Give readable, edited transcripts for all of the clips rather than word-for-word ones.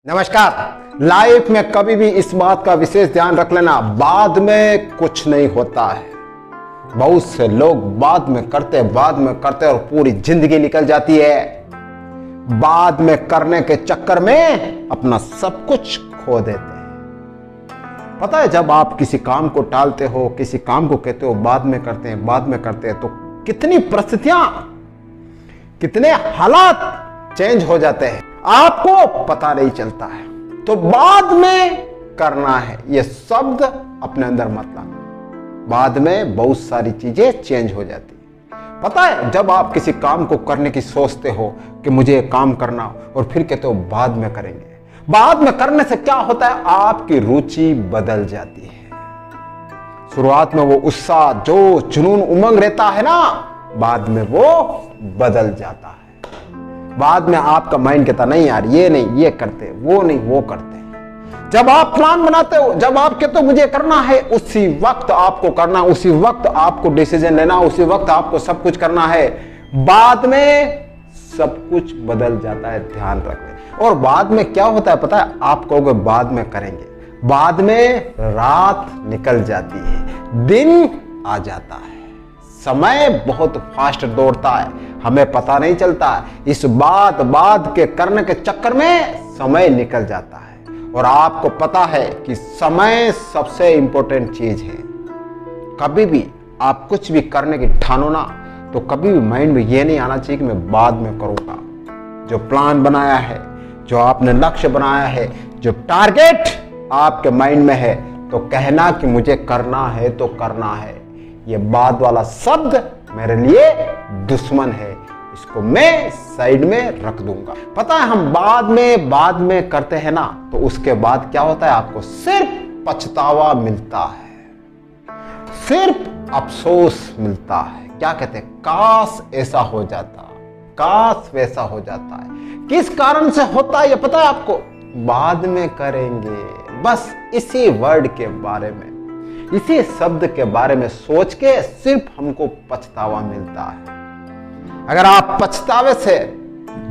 नमस्कार। लाइफ में कभी भी इस बात का विशेष ध्यान रख लेना, बाद में कुछ नहीं होता है। बहुत से लोग बाद में करते और पूरी जिंदगी निकल जाती है। बाद में करने के चक्कर में अपना सब कुछ खो देते हैं। पता है, जब आप किसी काम को टालते हो, किसी काम को कहते हो बाद में करते हैं, तो कितनी परिस्थितियां, कितने हालात चेंज हो जाते हैं, आपको पता नहीं चलता है। तो बाद में करना है, यह शब्द अपने अंदर मत लाना। बाद में बहुत सारी चीजें चेंज हो जाती है। पता है, जब आप किसी काम को करने की सोचते हो कि मुझे काम करना, और फिर कहते हो बाद में करेंगे, बाद में करने से क्या होता है, आपकी रुचि बदल जाती है। शुरुआत में वो उत्साह, जो जुनून, उमंग रहता है ना, बाद में वो बदल जाता है। बाद में आपका माइंड कहता नहीं यार, ये नहीं, ये करते, वो नहीं, वो करते। जब आप प्लान बनाते हो, जब आप कहते हो मुझे करना है, उसी वक्त आपको करना, उसी वक्त आपको डिसीजन लेना, उसी वक्त आपको सब कुछ करना है। बाद में सब कुछ बदल जाता है, ध्यान रखें। और बाद में क्या होता है पता है, आप कहोगे बाद में करेंगे, बाद में रात निकल जाती है, दिन आ जाता है। समय बहुत फास्ट दौड़ता है, हमें पता नहीं चलता। इस बाद के करने के चक्कर में समय निकल जाता है। और आपको पता है कि समय सबसे इंपॉर्टेंट चीज है। कभी भी आप कुछ भी करने की ठानो ना, तो कभी भी माइंड में ये नहीं आना चाहिए कि मैं बाद में करूंगा। जो प्लान बनाया है, जो आपने लक्ष्य बनाया है, जो टारगेट आपके माइंड में है, तो कहना कि मुझे करना है तो करना है। ये बाद वाला शब्द मेरे लिए दुश्मन है, इसको मैं साइड में रख दूंगा। पता है, हम बाद में करते हैं ना, तो उसके बाद क्या होता है, आपको सिर्फ पछतावा मिलता है, सिर्फ अफसोस मिलता है। क्या कहते हैं, काश ऐसा हो जाता, काश वैसा हो जाता है। किस कारण से होता है ये पता है आपको, बाद में करेंगे, बस इसी वर्ड के बारे में, इसी शब्द के बारे में सोच के सिर्फ हमको पछतावा मिलता है। अगर आप पछतावे से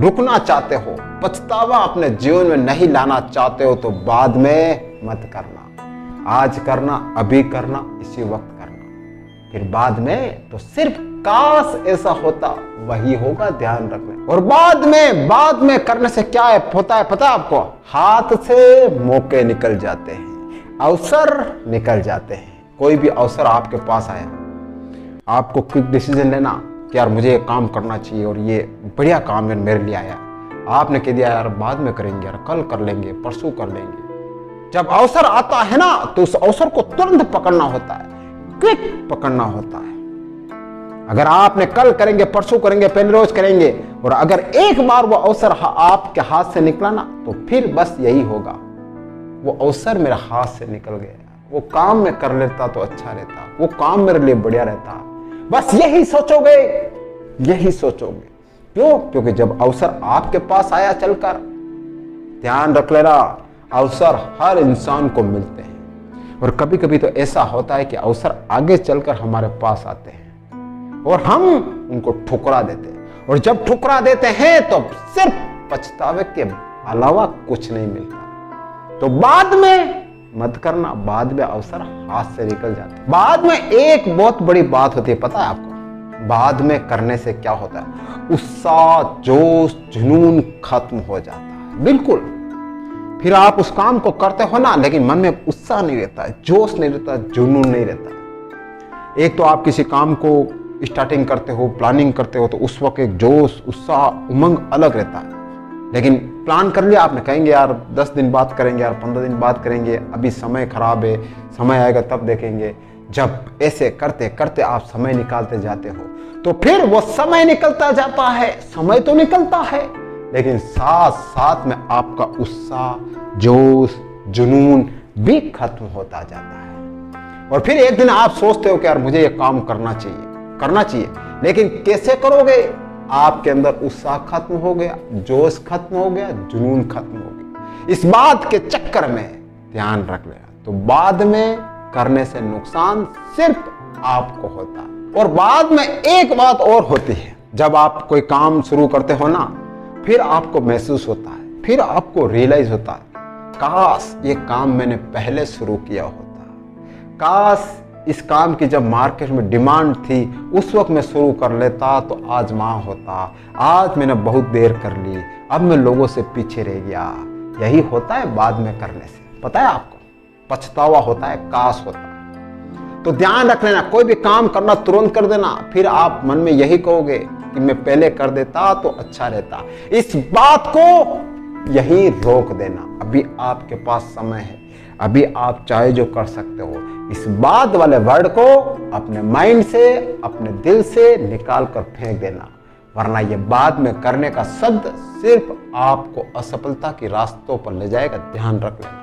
रुकना चाहते हो, पछतावा अपने जीवन में नहीं लाना चाहते हो, तो बाद में मत करना। आज करना, अभी करना, इसी वक्त करना। फिर बाद में तो सिर्फ काश ऐसा होता, वही होगा, ध्यान रखना। और बाद में करने से क्या है होता है पता है आपको, हाथ से मौके निकल जाते हैं, अवसर निकल जाते हैं। कोई भी अवसर आपके पास आया, आपको क्विक डिसीजन लेना कि यार मुझे ये काम करना चाहिए, और ये बढ़िया काम है मेरे लिए आया, आपने कह दिया यार बाद में करेंगे, यार कल कर लेंगे, परसों कर लेंगे। जब अवसर आता है ना, तो उस अवसर को तुरंत पकड़ना होता है, क्विक पकड़ना होता है। अगर आपने कल करेंगे, परसों करेंगे, पहले रोज करेंगे, और अगर एक बार वो अवसर आपके हाथ से निकला ना, तो फिर बस यही होगा, वो अवसर मेरे हाथ से निकल गया, वो काम में कर लेता तो अच्छा रहता, वो काम मेरे लिए बढ़िया रहता। बस यही सोचोगे, यही सोचोगे। क्यों? क्योंकि जब अवसर आपके पास आया चलकर, ध्यान रख लेना, अवसर हर इंसान को मिलते हैं, और कभी कभी तो ऐसा होता है कि अवसर आगे चलकर हमारे पास आते हैं और हम उनको ठुकरा देते हैं। और जब ठुकरा देते हैं तो सिर्फ पछतावे के अलावा कुछ नहीं मिलता। तो बाद में मत करना, बाद में अवसर हाथ से निकल जाते हैं। बाद में एक बहुत बड़ी बात होती है पता है आपको, बाद में करने से क्या होता है, उत्साह, जोश, जुनून खत्म हो जाता है। बिल्कुल, फिर आप उस काम को करते हो ना, लेकिन मन में उत्साह नहीं रहता है, जोश नहीं रहता, जुनून नहीं रहता है। एक तो आप किसी काम को स्टार्टिंग करते हो, प्लानिंग करते हो, तो उस वक्त एक जोश, उत्साह, उमंग अलग रहता है। लेकिन प्लान कर लिया आपने, कहेंगे यार 10 दिन बाद करेंगे, यार 15 दिन बाद करेंगे, अभी समय खराब है, समय आएगा तब देखेंगे। जब ऐसे करते करते आप समय निकालते जाते हो, तो फिर वो समय निकलता जाता है, समय तो निकलता है, लेकिन साथ साथ में आपका उत्साह, जोश, जुनून भी खत्म होता जाता है। और फिर एक दिन आप सोचते हो कि यार मुझे ये काम करना चाहिए, लेकिन कैसे करोगे? आपके अंदर उत्साह खत्म हो गया, जोश खत्म हो गया, जुनून खत्म हो गया। इस बात के चक्कर में ध्यान रख लेना। तो बाद में करने से नुकसान सिर्फ आपको होता है। और बाद में एक बात और होती है, जब आप कोई काम शुरू करते हो ना, फिर आपको महसूस होता है फिर आपको रियलाइज होता है काश ये काम मैंने पहले शुरू किया होता, काश इस काम की जब मार्केट में डिमांड थी उस वक्त मैं शुरू कर लेता तो आज वहाँ होता। आज मैंने बहुत देर कर ली, अब मैं लोगों से पीछे रह गया। यही होता है बाद में करने से, पता है आपको, पछतावा होता है, काश होता है। तो ध्यान रख लेना, कोई भी काम करना तुरंत कर देना, फिर आप मन में यही कहोगे कि मैं पहले कर देता तो अच्छा रहता। इस बात को यही रोक देना। अभी आपके पास समय है, अभी आप चाहे जो कर सकते हो। इस बात वाले वर्ड को अपने माइंड से, अपने दिल से निकाल कर फेंक देना, वरना ये बाद में करने का शब्द सिर्फ आपको असफलता के रास्तों पर ले जाएगा। ध्यान रख लेना।